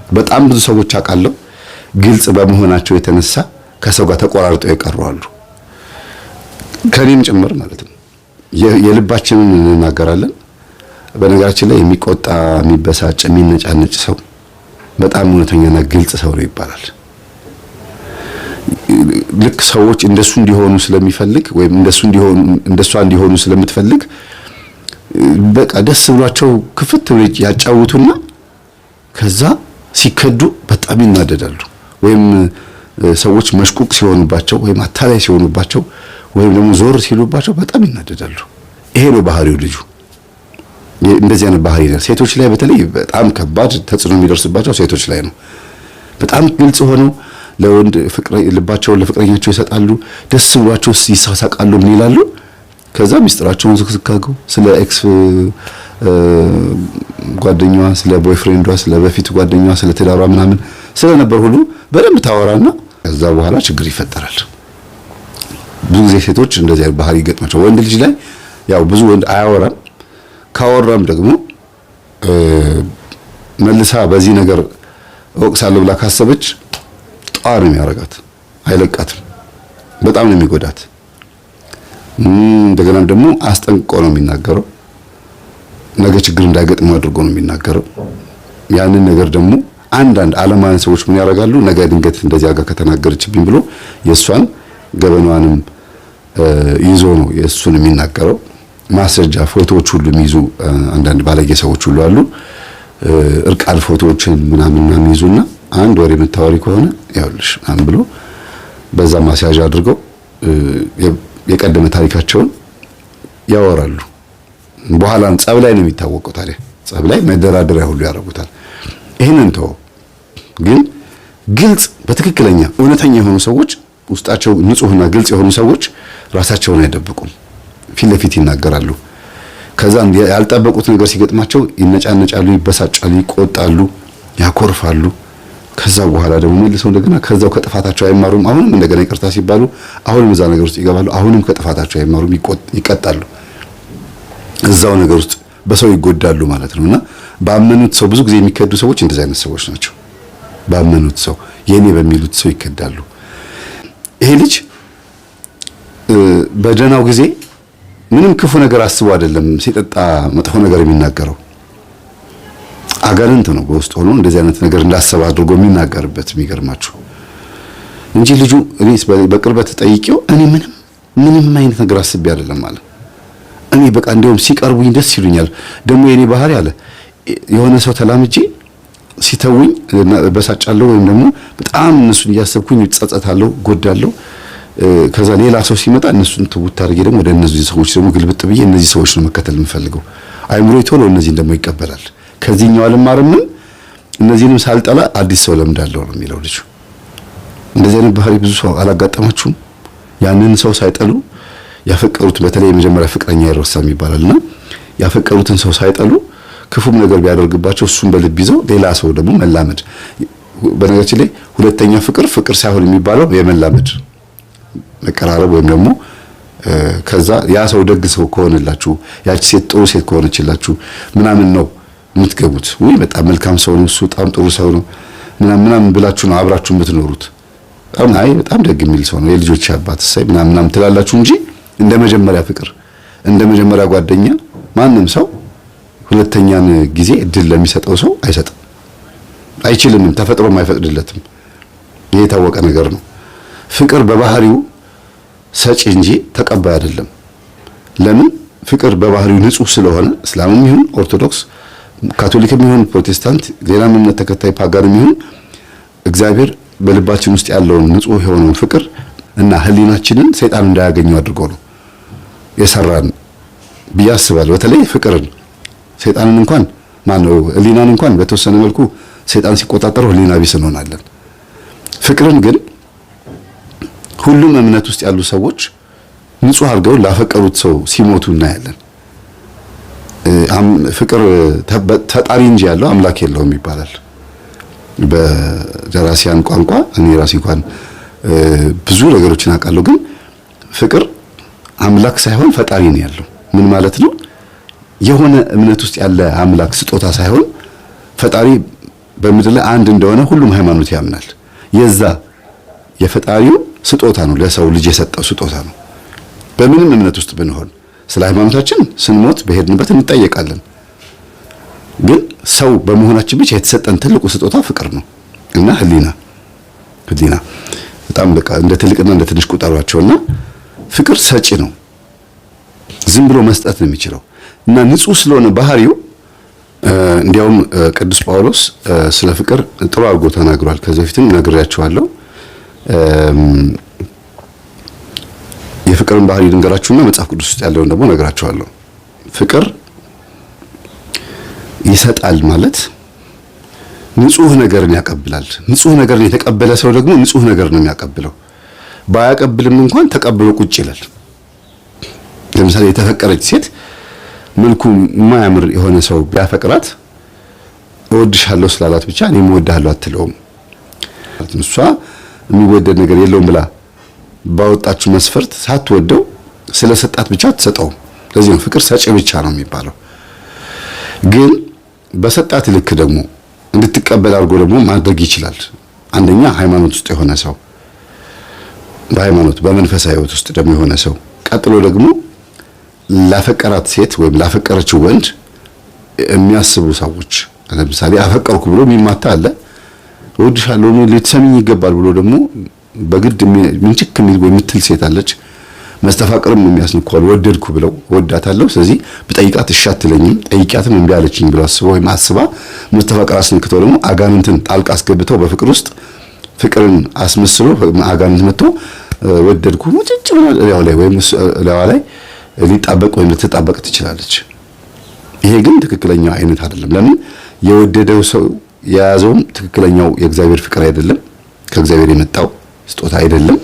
በጣም ብዙ ሰዎች አውቃለሁ ግልጽ በመሆናቸው የተነሳ ከሰው ጋር ተቆራርጠው የቀሩ አሉ። ከኔም ጭምር ማለት ነው። የልባችንን እንናገራለን። በነገራችን ላይ የሚቆጣ የሚበሳጭ የሚነጫነጭ ሰው በጣም እውነተኛና ግልጽ ሰው ነው ይባላል። ልክ ሰዎች እንደሱ እንዲሆኑ ስለሚፈልግ ወይም እንደሷ እንዲሆኑ ስለምትፈልግ በቃ ደስ ብሏቸው ክፍት ብሎ ያጫውቱና ከዛ ሲከዱ በጣም ይናደዳሉ። ወይም ሰዎች መሽቁቅ ሲሆኑባቸው ወይም አታላይ ሲሆኑባቸው ወይም ደግሞ ዞር ሲሉባቸው በጣም ይናደዳሉ። ይሄ ነው ባህሪው ልጁ። እንደዚህ አይነት ባህሪ ነው። ሴቶች ላይ በተለይ በጣም ከባድ ተጽዕኖ የሚደርስባቸው ሴቶች ላይ ነው። በጣም ግልጽ ሆነው ለወንድ ልባቸውን ለፍቅረኛቸው ይሰጣሉ። ደስ ብሏቸው ይሳሳቃሉ። ምን ይላሉ? ከዛ ሚስጥራቸውን ዝግዝጋገው ስለ ኤክስ ጓደኛዋ፣ ስለ ቦይፍሬንዷ፣ ስለ በፊት ጓደኛዋ፣ ስለ ትዳሯ ምናምን ስለነበር ሁሉ በደንብ ታወራና ከዛ በኋላ ችግር ይፈጠራል። ብዙ ጊዜ ሴቶች እንደዚህ አይነት ባህሪ ይገጥማቸው። ወንድ ልጅ ላይ ያው ብዙ ወንድ አያወራም። ካወራም ደግሞ መልሳ በዚህ ነገር ወቅሳለሁ ብላ ካሰበች ጧር ነው የሚያረጋት፣ አይለቃትም። በጣም ነው የሚጎዳት። እንደገና ደግሞ አስጠንቅቆ ነው የሚናገረው። ነገ ችግር እንዳይገጥመው አድርጎ ነው የሚናገረው። ያንን ነገር ደግሞ አንዳንድ ዓለማውያን ሰዎች ምን ያደርጋሉ? ነገ ድንገት እንደዚህ አጋ ከተናገረችብኝ ብሎ የእሷን ገበናዋንም ይዞ ነው የእሱን የሚናገረው። ማስረጃ ፎቶዎች ሁሉ የሚይዙ አንዳንድ ባለጌ ሰዎች ሁሉ አሉ። እርቃን ፎቶዎችን ምናምን ይዙና አንድ ወሬ የምታወሪ ከሆነ ያውልሽ ምናምን ብሎ በዛ ማስያዣ አድርገው የቀደመ ታሪካቸውን ያወራሉ። በኋላ ጸብ ላይ ነው የሚታወቀው። ታዲያ ጸብ ላይ መደራደሪያ ሁሉ ያደርጉታል። ይሄንን ተው። ግን ግልጽ በትክክለኛ እውነተኛ የሆኑ ሰዎች ውስጣቸው ንጹህና ግልጽ የሆኑ ሰዎች ራሳቸውን አይደብቁም፣ ፊት ለፊት ይናገራሉ። ከዛ ያልጠበቁት ነገር ሲገጥማቸው ይነጫነጫሉ፣ ይበሳጫሉ፣ ይቆጣሉ፣ ያኮርፋሉ። ከዛ በኋላ ደግሞ መልሰው እንደገና ከዛው ከጥፋታቸው አይማሩም። አሁንም እንደገና ይቅርታ ሲባሉ አሁንም እዛ ነገር ውስጥ ይገባሉ። አሁንም ከጥፋታቸው አይማሩም፣ ይቀጣሉ። እዛው ነገር ውስጥ በሰው ይጎዳሉ ማለት ነውና ባመኑት ሰው ብዙ ጊዜ የሚከዱ ሰዎች እንደዚህ አይነት ሰዎች ናቸው። ባመኑት ሰው የኔ በሚሉት ሰው ይከዳሉ። ይሄ ልጅ በደናው ጊዜ ምንም ክፉ ነገር አስቦ አይደለም ሲጠጣ መጥፎ ነገር የሚናገረው። አጋንንት ነው በውስጥ ሆኖ እንደዚህ አይነት ነገር እንዳሰበ አድርጎ የሚናገርበት የሚገርማችሁ እንጂ ልጁ እኔ በቅርበት ጠይቄው እኔ ምንም አይነት ነገር አስቤ አይደለም ማለት እኔ በቃ እንደውም ሲቀርቡኝ ደስ ይሉኛል። ደግሞ የኔ ባህሪ አለ የሆነ ሰው ተላምጄ ሲተውኝ በሳጫለሁ ወይም ደግሞ በጣም እነሱን እያሰብኩኝ ጸጸታለሁ፣ ጎዳለሁ። ከዛ ሌላ ሰው ሲመጣ እነሱን ትውት አድርጌ ደግሞ ወደ እነዚህ ሰዎች ደግሞ ግልብጥ ብዬ እነዚህ ሰዎች ነው መከተል የምፈልገው። አይምሮዬ ቶሎ እነዚህን ደግሞ ይቀበላል። ከዚህኛው አልማርም፣ እነዚህንም ሳልጠላ አዲስ ሰው ለምዳለሁ ነው የሚለው ልጁ። እንደዚህ አይነት ባህሪ ብዙ ሰው አላጋጠማችሁም? ያንን ሰው ሳይጠሉ ያፈቀሩት በተለይ የመጀመሪያ ፍቅረኛ ይረሳም ይባላልና ያፈቀሩትን ሰው ሳይጠሉ ክፉም ነገር ቢያደርግባቸው እሱን በልብ ይዘው ሌላ ሰው ደግሞ መላመድ። በነገራችን ላይ ሁለተኛ ፍቅር ሳይሆን የሚባለው የመላመድ መቀራረብ ወይም ደግሞ ከዛ ያ ሰው ደግ ሰው ከሆነላችሁ ያቺ ሴት ጥሩ ሴት ከሆነችላችሁ ምናምን ነው የምትገቡት። ወይ በጣም መልካም ሰው ነው እሱ በጣም ጥሩ ሰው ነው ምናምን ብላችሁ ነው አብራችሁ የምትኖሩት። አይ በጣም ደግ የሚል ሰው ነው የልጆች አባት ሳይ ምናምን ትላላችሁ እንጂ እንደ መጀመሪያ ፍቅር እንደ መጀመሪያ ጓደኛ ማንም ሰው ሁለተኛን ጊዜ እድል ለሚሰጠው ሰው አይሰጥም፣ አይችልም፣ ተፈጥሮም አይፈቅድለትም። ይሄ የታወቀ ነገር ነው። ፍቅር በባህሪው ሰጪ እንጂ ተቀባይ አይደለም። ለምን? ፍቅር በባህሪው ንጹህ ስለሆነ እስላምም ይሁን ኦርቶዶክስ፣ ካቶሊክም ይሁን ፕሮቴስታንት፣ ሌላም እምነት ተከታይ ፓጋንም ይሁን እግዚአብሔር በልባችን ውስጥ ያለውን ንጹህ የሆነውን ፍቅር እና ህሊናችንን ሰይጣን እንዳያገኘው አድርጎ ነው የሰራን ብዬ አስባለሁ። በተለይ ፍቅርን ሰይጣንን እንኳን ህሊናን እንኳን በተወሰነ መልኩ ሰይጣን ሲቆጣጠረው ህሊና ቢስ እንሆናለን። ፍቅርን ግን ሁሉም እምነት ውስጥ ያሉ ሰዎች ንጹህ አድርገው ላፈቀሩት ሰው ሲሞቱ እናያለን። ፍቅር ተጣሪ እንጂ ያለው አምላክ የለውም ይባላል በደራሲያን ቋንቋ። እኔ ራሴ እንኳን ብዙ ነገሮችን አውቃለሁ፣ ግን ፍቅር አምላክ ሳይሆን ፈጣሪ ነው ያለው። ምን ማለት ነው? የሆነ እምነት ውስጥ ያለ አምላክ ስጦታ ሳይሆን ፈጣሪ በምድር ላይ አንድ እንደሆነ ሁሉም ሃይማኖት ያምናል። የዛ የፈጣሪው ስጦታ ነው፣ ለሰው ልጅ የሰጠው ስጦታ ነው። በምንም እምነት ውስጥ ብንሆን ስለ ሃይማኖታችን ስንሞት በሄድንበት እንጠየቃለን። ግን ሰው በመሆናችን ብቻ የተሰጠን ትልቁ ስጦታ ፍቅር ነው እና ህሊና በጣም በቃ እንደ ትልቅና እንደ ትንሽ ቁጠሯቸውና ፍቅር ሰጪ ነው። ዝም ብሎ መስጠት ነው የሚችለው እና ንጹህ ስለሆነ ባህሪው እንዲያውም ቅዱስ ጳውሎስ ስለ ፍቅር ጥሩ አድርጎ ተናግሯል። ከዚህ በፊትም ነግሬያችኋለሁ። የፍቅርን ባህሪ ልንገራችሁና መጽሐፍ ቅዱስ ውስጥ ያለውን ደግሞ ነግራችኋለሁ። ፍቅር ይሰጣል ማለት ንጹህ ነገርን ያቀብላል። ንጹህ ነገርን የተቀበለ ሰው ደግሞ ንጹህ ነገር ነው የሚያቀብለው። ባያቀብልም እንኳን ተቀብሎ ቁጭ ይላል። ለምሳሌ የተፈቀረች ሴት መልኩ የማያምር የሆነ ሰው ቢያፈቅራት እወድሻለሁ ስላላት ብቻ እኔም እወድሃለሁ አትለውም። እሷ የሚወደድ ነገር የለውም ብላ ባወጣችው መስፈርት ሳትወደው ስለሰጣት ብቻ አትሰጠውም። ለዚህ ነው ፍቅር ሰጪ ብቻ ነው የሚባለው። ግን በሰጣት ልክ ደግሞ እንድትቀበል አድርጎ ደግሞ ማድረግ ይችላል። አንደኛ ሃይማኖት ውስጥ የሆነ ሰው፣ በሃይማኖት በመንፈሳዊ ሕይወት ውስጥ ደግሞ የሆነ ሰው፣ ቀጥሎ ደግሞ ላፈቀራት ሴት ወይም ላፈቀረችው ወንድ የሚያስቡ ሰዎች። ለምሳሌ አፈቀርኩ ብሎ የሚማታ አለ። እወድሻለሁ ልትሰሚኝ ይገባል ብሎ ደግሞ በግድ ምንጭክ የሚል ወይ የምትል ሴት አለች። መስተፋቅርም የሚያስንኳል። ወደድኩ ብለው ወዳታለሁ ስለዚህ ብጠይቃት እሺ አትለኝም፣ ጠይቂያትም እምቢ አለችኝ ብሎ አስበው ወይም አስባ መስተፋቅር አስነክተው ደግሞ አጋንንትን ጣልቃ አስገብተው በፍቅር ውስጥ ፍቅርን አስመስሎ አጋንንት መጥቶ ወደድኩ ሙጭጭ ብለው ላይ ወይም ለዋ ላይ ሊጣበቅ ወይም ልትጣበቅ ትችላለች። ይሄ ግን ትክክለኛው አይነት አይደለም። ለምን? የወደደው ሰው የያዘውም ትክክለኛው የእግዚአብሔር ፍቅር አይደለም፣ ከእግዚአብሔር የመጣው ስጦታ አይደለም።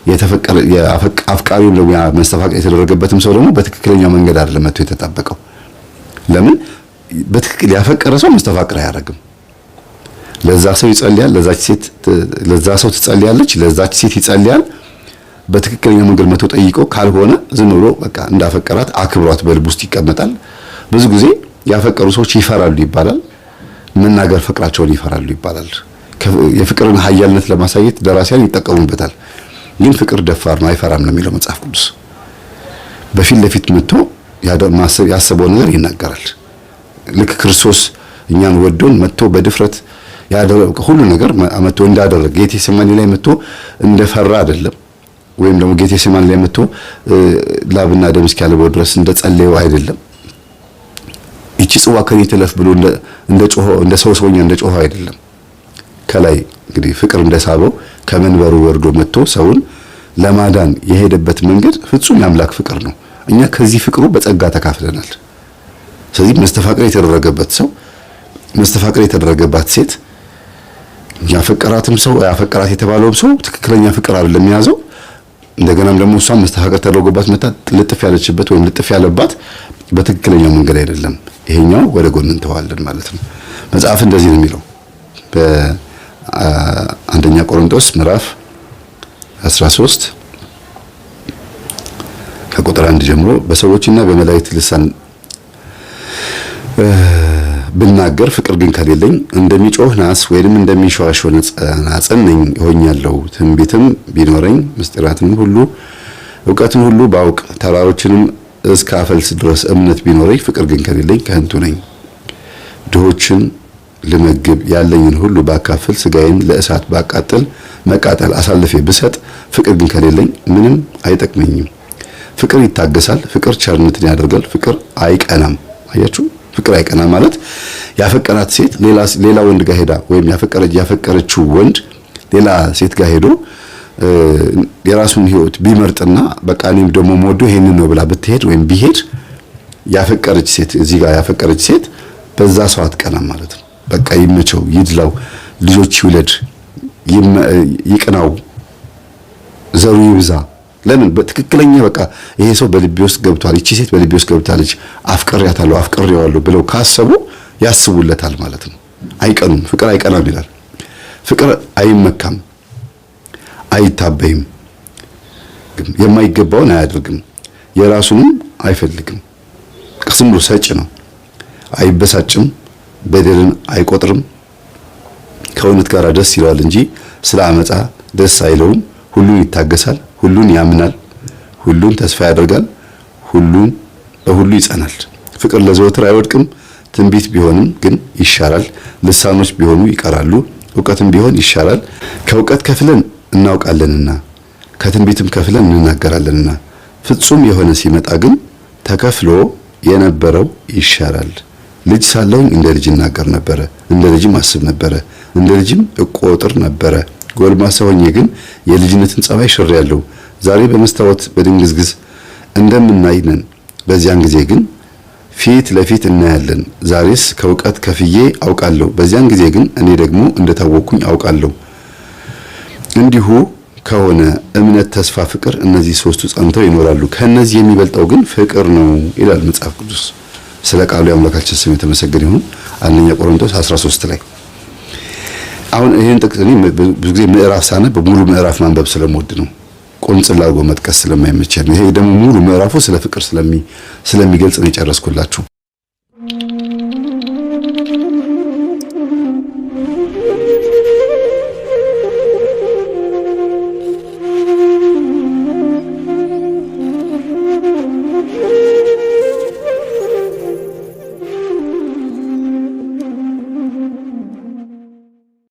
የተፈቀረ አፍቃሪው ደግሞ መስተፋቅር የተደረገበትም ሰው ደግሞ በትክክለኛው መንገድ አይደለም መጥቶ የተጣበቀው። ለምን? በትክክል ያፈቀረ ሰው መስተፋቅር አያደርግም። ለዛ ሰው ይጸልያል፣ ለዛ ሰው ትጸልያለች፣ ለዛች ሴት ይጸልያል። በትክክለኛው መንገድ መጥቶ ጠይቆ ካልሆነ ዝም ብሎ በቃ እንዳፈቀራት አክብሯት በልብ ውስጥ ይቀመጣል። ብዙ ጊዜ ያፈቀሩ ሰዎች ይፈራሉ ይባላል። መናገር ፍቅራቸውን ይፈራሉ ይባላል። የፍቅርን ኃያልነት ለማሳየት ደራሲያን ይጠቀሙበታል። ግን ፍቅር ደፋር ነው፣ አይፈራም ነው የሚለው መጽሐፍ ቅዱስ። በፊት ለፊት መጥቶ ያሰበውን ነገር ይናገራል። ልክ ክርስቶስ እኛን ወዶን መጥቶ በድፍረት ያደረገ ሁሉ ነገር መጥቶ እንዳደረገ ጌቴሴማኒ ላይ መጥቶ እንደፈራ አይደለም። ወይም ደግሞ ጌቴሴማኒ ላይ መጥቶ ላብና ደም እስኪያልበው ድረስ እንደጸለየው አይደለም። እቺ ጽዋ ከኔ ትለፍ ብሎ እንደ ሰውኛ እንደ ጮኸ አይደለም። ከላይ እንግዲህ ፍቅር እንደሳበው ከመንበሩ ወርዶ መጥቶ ሰውን ለማዳን የሄደበት መንገድ ፍጹም የአምላክ ፍቅር ነው። እኛ ከዚህ ፍቅሩ በጸጋ ተካፍለናል። ስለዚህ መስተፋቅር የተደረገበት ሰው፣ መስተፋቅር የተደረገባት ሴት፣ ያፈቀራትም ሰው ያፈቀራት የተባለውም ሰው ትክክለኛ ፍቅር አይደለም የያዘው። እንደገናም ደግሞ እሷ መስተፋቅር ተደረገባት መጣ ልጥፍ ያለችበት ወይም ልጥፍ ያለባት በትክክለኛው መንገድ አይደለም። ይሄኛው ወደ ጎን እንተዋለን ማለት ነው። መጽሐፍ እንደዚህ ነው የሚለው በአንደኛ ቆሮንቶስ ምዕራፍ 13 ከቁጥር 1 ጀምሮ በሰዎችና በመላእክት ልሳን ብናገር ፍቅር ግን ከሌለኝ እንደሚጮህ ናስ ወይንም እንደሚሸዋሸው ጸናጽል ነኝ ሆኛለሁ። ትንቢትም ቢኖረኝ ምስጢራትን ሁሉ ዕውቀትን ሁሉ ባውቅ ተራሮችንም እስከ አፈልስ ድረስ እምነት ቢኖረኝ ፍቅር ግን ከሌለኝ ከንቱ ነኝ። ድሆችን ልመግብ ያለኝን ሁሉ ባካፍል ስጋዬን ለእሳት ባቃጥል መቃጠል አሳልፌ ብሰጥ ፍቅር ግን ከሌለኝ ምንም አይጠቅመኝም። ፍቅር ይታገሳል፣ ፍቅር ቸርነትን ያደርጋል፣ ፍቅር አይቀናም። አያችሁ፣ ፍቅር አይቀናም ማለት ያፈቀራት ሴት ሌላ ወንድ ጋር ሄዳ ወይም ያፈቀረችው ወንድ ሌላ ሴት ጋር ሄዶ የራሱን ሕይወት ቢመርጥና በቃ እኔም ደግሞ ሞዶ ይሄንን ነው ብላ ብትሄድ ወይም ቢሄድ ያፈቀረች ሴት እዚህ ጋር ያፈቀረች ሴት በዛ ሰው አትቀናም ማለት ነው። በቃ ይመቸው፣ ይድላው፣ ልጆች ይውለድ፣ ይቅናው፣ ዘሩ ይብዛ። ለምን? በትክክለኛ በቃ ይሄ ሰው በልቤ ውስጥ ገብቷል፣ እቺ ሴት በልቤ ውስጥ ገብታለች፣ አፍቅሬያታለሁ፣ አፍቅሬዋለሁ ብለው ካሰቡ ያስቡለታል ማለት ነው። አይቀኑም። ፍቅር አይቀናም ይላል። ፍቅር አይመካም፣ አይታበይም፣ የማይገባውን አያደርግም፣ የራሱንም አይፈልግም። ዝም ብሎ ሰጪ ነው። አይበሳጭም፣ በደልን አይቆጥርም፣ ከእውነት ጋር ደስ ይለዋል እንጂ ስለ አመፃ ደስ አይለውም። ሁሉን ይታገሳል፣ ሁሉን ያምናል፣ ሁሉን ተስፋ ያደርጋል፣ በሁሉ ይጸናል። ፍቅር ለዘወትር አይወድቅም። ትንቢት ቢሆንም ግን ይሻራል፣ ልሳኖች ቢሆኑ ይቀራሉ፣ እውቀትም ቢሆን ይሻራል። ከእውቀት ከፍለን እናውቃለንና ከትንቢትም ከፍለን እንናገራለንና ፍጹም የሆነ ሲመጣ ግን ተከፍሎ የነበረው ይሻራል። ልጅ ሳለሁኝ እንደ ልጅ እናገር ነበረ፣ እንደ ልጅም አስብ ነበረ፣ እንደ ልጅም እቆጥር ነበረ። ጎልማሳ ሆኜ ግን የልጅነትን ጸባይ ሽሬያለሁ። ዛሬ በመስታወት በድንግዝግዝ እንደምናይ ነን፣ በዚያን ጊዜ ግን ፊት ለፊት እናያለን። ዛሬስ ከእውቀት ከፍዬ አውቃለሁ፣ በዚያን ጊዜ ግን እኔ ደግሞ እንደታወቅኩኝ አውቃለሁ። እንዲሁ ከሆነ እምነት፣ ተስፋ፣ ፍቅር እነዚህ ሶስቱ ጸንተው ይኖራሉ። ከነዚህ የሚበልጠው ግን ፍቅር ነው ይላል መጽሐፍ ቅዱስ። ስለ ቃሉ የአምላካችን ስም የተመሰገነ ይሁን። አንደኛ ቆሮንቶስ 13 ላይ አሁን ይሄን ጥቅስ እኔ ብዙ ጊዜ ምዕራፍ ሳነብ ሙሉ ምዕራፍ ማንበብ ስለምወድ ነው። ቆንጽል አድርጎ መጥቀስ ስለማይመቸኝ ነው። ይሄ ደግሞ ሙሉ ምዕራፉ ስለ ፍቅር ስለሚገልጽ ነው የጨረስኩላችሁ።